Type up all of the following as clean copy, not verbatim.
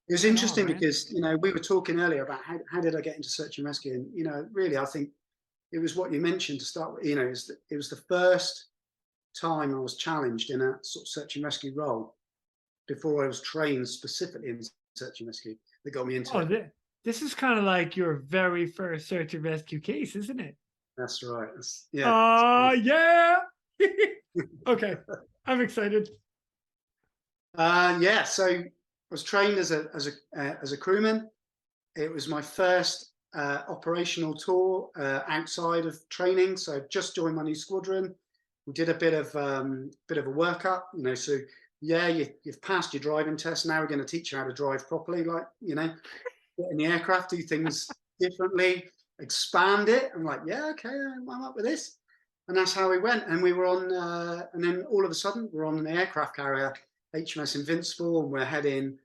It was Right on, interesting man. because, we were talking earlier about how did I get into search and rescue? And, really, I think it was what you mentioned to start with, it was the first time I was challenged in a sort of search and rescue role before I was trained specifically in search and rescue that got me into Oh, it. this is kind of like your very first search and rescue case, isn't it? That's right. Yeah. Yeah. Okay, I'm excited. Yeah. So I was trained as a crewman. It was my first operational tour outside of training. So I just joined my new squadron. We did a bit of a workup. So yeah, you've passed your driving test. Now we're going to teach you how to drive properly. Like get in the aircraft, do things differently, expand it. I'm like, yeah, okay, I'm up with this. And that's how we went. And we were on, and then all of a sudden, we're on an aircraft carrier, HMS Invincible, and we're heading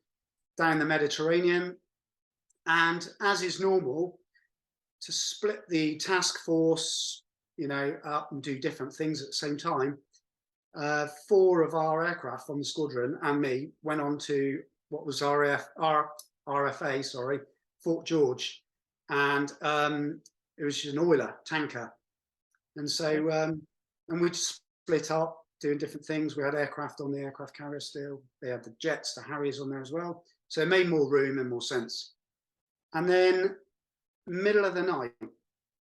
down the Mediterranean. And as is normal, to split the task force, up and do different things at the same time, four of our aircraft from the squadron and me went on to what was RFA, sorry, Fort George, and it was just an oiler tanker, and Okay. so and we split up doing different things. We had aircraft on the aircraft carrier still. They had the jets, the Harriers on there as well, so it made more room and more sense. And then middle of the night,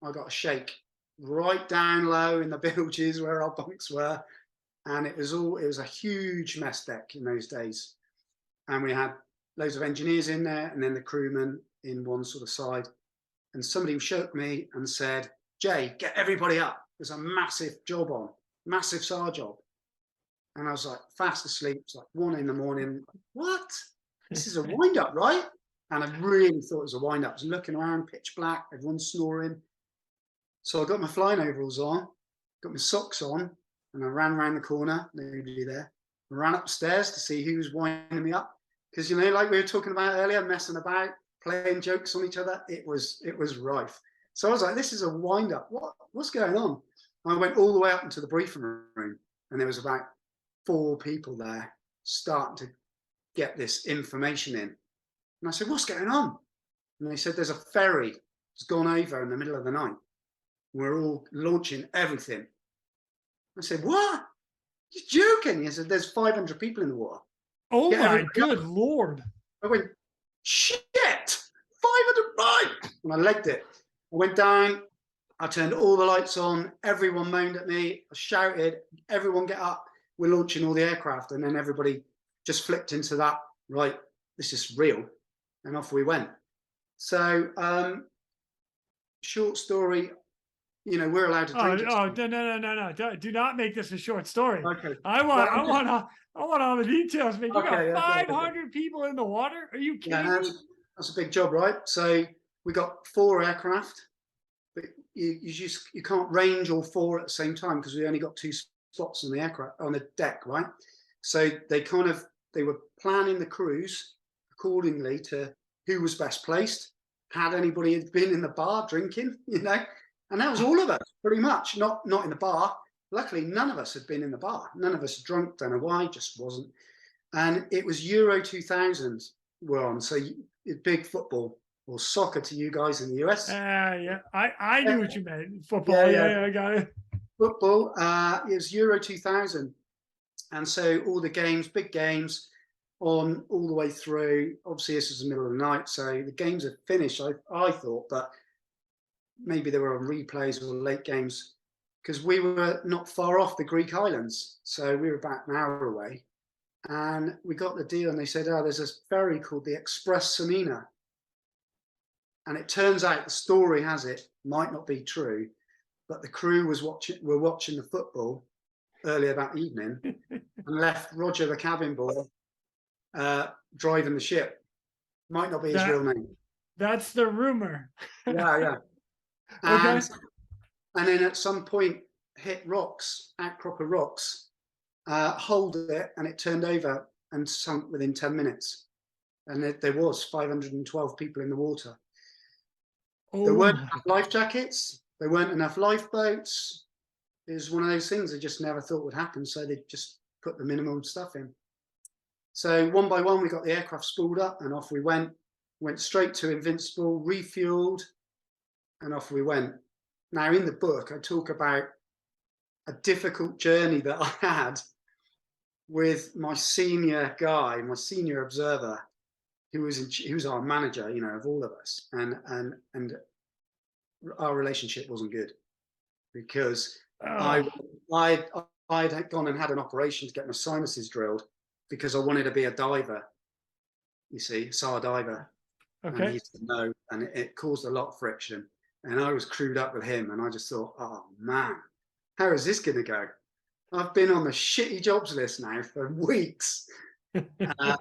I got a shake right down low in the bilges where our bunks were, and it was a huge mess deck in those days, and we had loads of engineers in there and then the crewmen in one sort of side, and somebody shook me and said, Jay, get everybody up, there's a massive job on, massive SAR job. And I was like fast asleep. It's like 1 a.m. What? This is a wind up, right? And I really thought it was a wind up. I was looking around, pitch black, everyone's snoring. So I got my flying overalls on, got my socks on, and I ran around the corner, nobody there. I ran upstairs to see who was winding me up. Because, like we were talking about earlier, messing about, playing jokes on each other, it was rife. So I was like, this is a wind up. What's going on? And I went all the way up into the briefing room, and there was about 4 people there starting to get this information in. And I said, what's going on? And they said, there's a ferry that's gone over in the middle of the night. We're all launching everything. I said, what? You're joking. He said, there's 500 people in the water. Oh Get my everybody good up. lord. I went, shit, 500, right. And I legged it. I went down. I turned all the lights on. Everyone moaned at me. I shouted, everyone get up. We're launching all the aircraft. And then everybody just flipped into that, right, this is real. And off we went. So, short story, we're allowed to Oh, drink it. oh, no, no, no, no, no. Do not make this a short story. Okay. I Well, want, I want, I want all the details, man. You got okay, okay, okay. 500 people in the water? Are you Yeah, kidding me? that's a big job, right? So we got 4 aircraft, but you can't range all 4 at the same time because we only got 2 spots on the aircraft on the deck, right? So they were planning the cruise accordingly to who was best placed. Had anybody been in the bar drinking, and that was all of us pretty much. Not in the bar. Luckily, none of us had been in the bar. None of us had drunk. Don't know why. Just wasn't. And it was Euro 2000 we're on. So big football or soccer to you guys in the US. Yeah, I Yeah, knew what you meant. yeah, Football. Yeah, yeah. yeah, I got it. Football. It was Euro 2000. And so all the games, big games, on all the way through. Obviously, this was the middle of the night, so the games had finished, I thought, but maybe they were on replays or late games because we were not far off the Greek islands. So we were about an hour away. And we got the deal, and they said, oh, there's this ferry called the Express Samina. And it turns out the story has it, might not be true, but the crew were watching the football earlier that evening and left Roger, the cabin boy, driving the ship. Might not be his real That name. that's the rumor. Yeah, yeah. And Okay. then at some point hit rocks, outcrop of rocks, hold it, and it turned over and sunk within 10 minutes. And there was 512 people in the water. There Oh weren't my. enough life jackets. There weren't enough lifeboats. It was one of those things they just never thought would happen. So they just put the minimum stuff in. So one by one, we got the aircraft spooled up and off we went straight to Invincible, refueled, and off we went. Now, in the book, I talk about a difficult journey that I had with my senior guy, my senior observer, who was our manager, you know, of all of us, and our relationship wasn't good because I Oh, I'd gone and had an operation to get my sinuses drilled because I wanted to be a diver. You see, SAR diver, and okay. he said no, and it caused a lot of friction. And I was crewed up with him, and I just thought, oh man, how is this going to go? I've been on the shitty jobs list now for weeks, uh,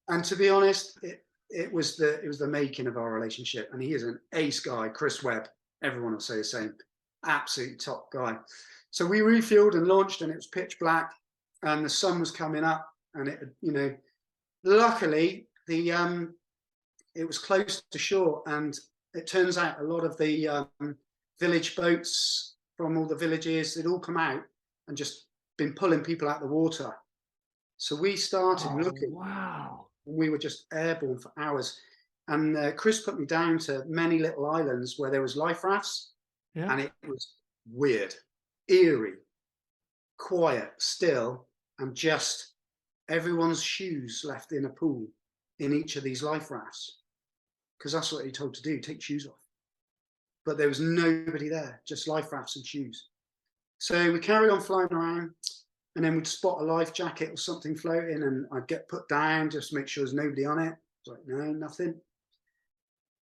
and to be honest, it was the making of our relationship. And he is an ace guy, Chris Webb. Everyone will say the same. Absolute top guy. So we refueled and launched, and it was pitch black, and the sun was coming up, and it, you know, luckily it was close to shore, and it turns out a lot of the village boats from all the villages, they'd all come out and just been pulling people out of the water. So we started Oh, looking, wow. and we were just airborne for hours. And Chris put me down to many little islands where there was life rafts, Yeah. and it was weird, eerie, quiet, still, and just everyone's shoes left in a pool in each of these life rafts because that's what you're told to do, take shoes off. But there was nobody there, just life rafts and shoes. So we carried on flying around, and then we'd spot a life jacket or something floating, and I'd get put down just to make sure there's nobody on it. It's like, no, nothing.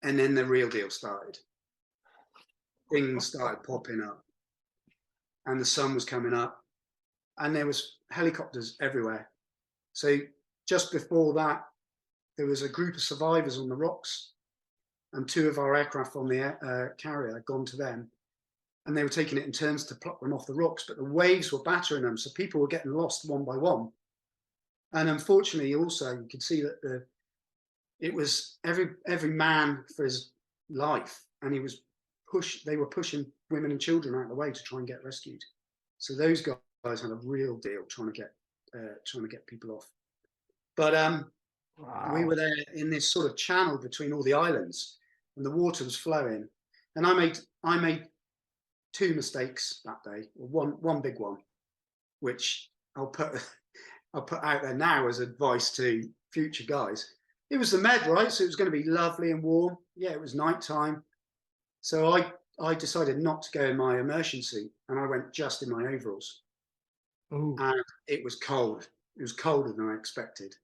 And then the real deal started. Things started popping up, and the sun was coming up, and there was helicopters everywhere. So just before that, there was a group of survivors on the rocks, and two of our aircraft on the carrier had gone to them, and they were taking it in turns to pluck them off the rocks, but the waves were battering them, so people were getting lost one by one. And unfortunately, also you could see that it was every man for his life, and they were pushing women and children out of the way to try and get rescued. So those guys had a real deal trying to get people off. But we were Wow. there in this sort of channel between all the islands, and the water was flowing. And I made two mistakes that day, or one big one, which I'll put out there now as advice to future guys. It was the Med, right? So it was going to be lovely and warm. Yeah, it was nighttime. So I decided not to go in my immersion suit, and I went just in my overalls. Oh, And it was cold. It was colder than I expected.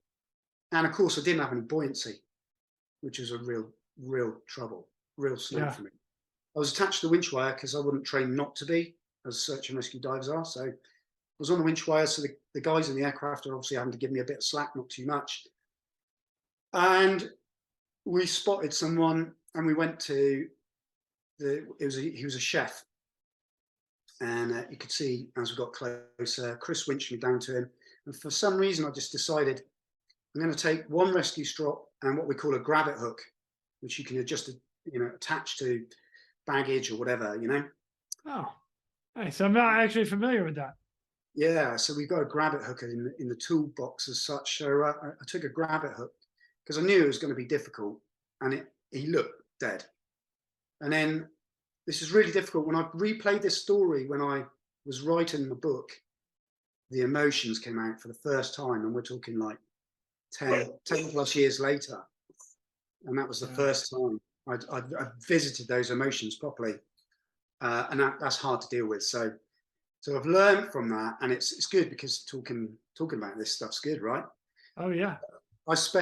And of course, I didn't have any buoyancy, which was a real trouble, real snag yeah. for me. I was attached to the winch wire because I wouldn't train not to be, as search and rescue divers are. So I was on the winch wire. So the guys in the aircraft are obviously having to give me a bit of slack, not too much. And we spotted someone, and we went to he was a chef. And you could see as we got closer, Chris winched me down to him. And for some reason, I just decided I'm going to take one rescue strop and what we call a grab it hook, which you can adjust, attach to baggage or whatever, Oh, nice. I'm not actually familiar with that. Yeah, so we've got a grab it hook in the toolbox as such. So I took a grab it hook because I knew it was going to be difficult, and he looked dead. And then this is really difficult. When I replayed this story when I was writing the book, the emotions came out for the first time, and we're talking like 10 plus years later. And that was the Yeah. first time I'd visited those emotions properly. And that's hard to deal with. So I've learned from that, and it's good because talking about this stuff's good, right? Oh, yeah. I must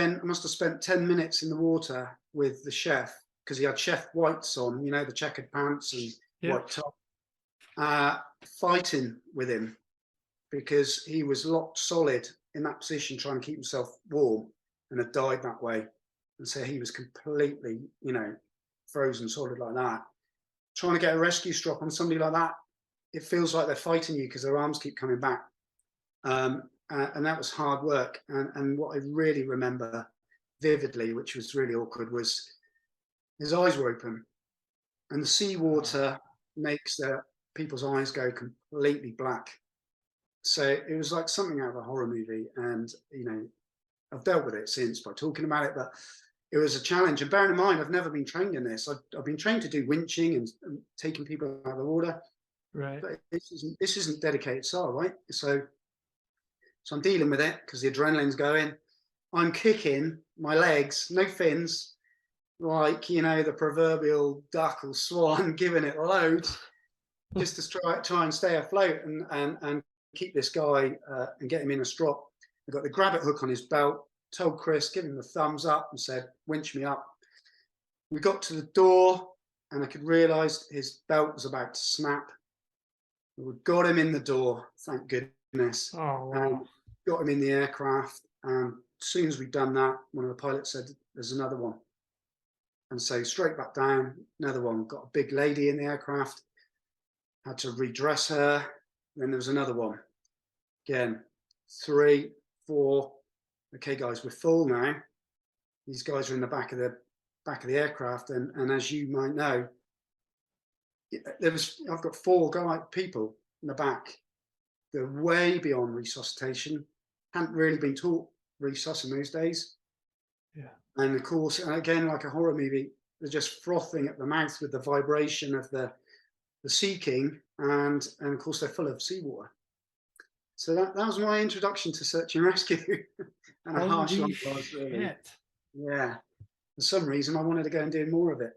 have spent 10 minutes in the water with the chef because he had chef whites on, the checkered pants and Yeah. white top, fighting with him because he was locked solid in that position, trying to keep himself warm, and had died that way. And so he was completely, frozen solid like that. Trying to get a rescue strop on somebody like that, it feels like they're fighting you because their arms keep coming back. And that was hard work. And what I really remember vividly, which was really awkward, was his eyes were open, and the seawater makes people's eyes go completely black. So it was like something out of a horror movie. And I've dealt with it since by talking about it, but it was a challenge. And bearing in mind, I've never been trained in this. I've been trained to do winching and taking people out of the water, Right. but this isn't dedicated SAR, right? So I'm dealing with it because the adrenaline's going. I'm kicking my legs, no fins, like, you know, the proverbial duck or swan, giving it loads just to try and stay afloat and keep this guy and get him in a strop. I got the grab it hook on his belt, told Chris, give him the thumbs up and said, winch me up. We got to the door and I could realize his belt was about to snap. We got him in the door, thank goodness. Oh, wow. Got him in the aircraft. And as soon as we'd done that, one of the pilots said, there's another one. And so straight back down, another one. Got a big lady in the aircraft, had to redress her. Then there was another one. Again, 3, 4. Okay, guys, we're full now. These guys are in the back of the aircraft, and as you might know, I've got 4 people in the back. They're way beyond resuscitation. Hadn't really been taught resus in those days. Yeah. And of course, again, like a horror movie, they're just frothing at the mouth with the vibration of the Sea King, and of course they're full of seawater. So that was my introduction to search and rescue. And a harsh Holy one was, really. shit. Yeah. For some reason, I wanted to go and do more of it.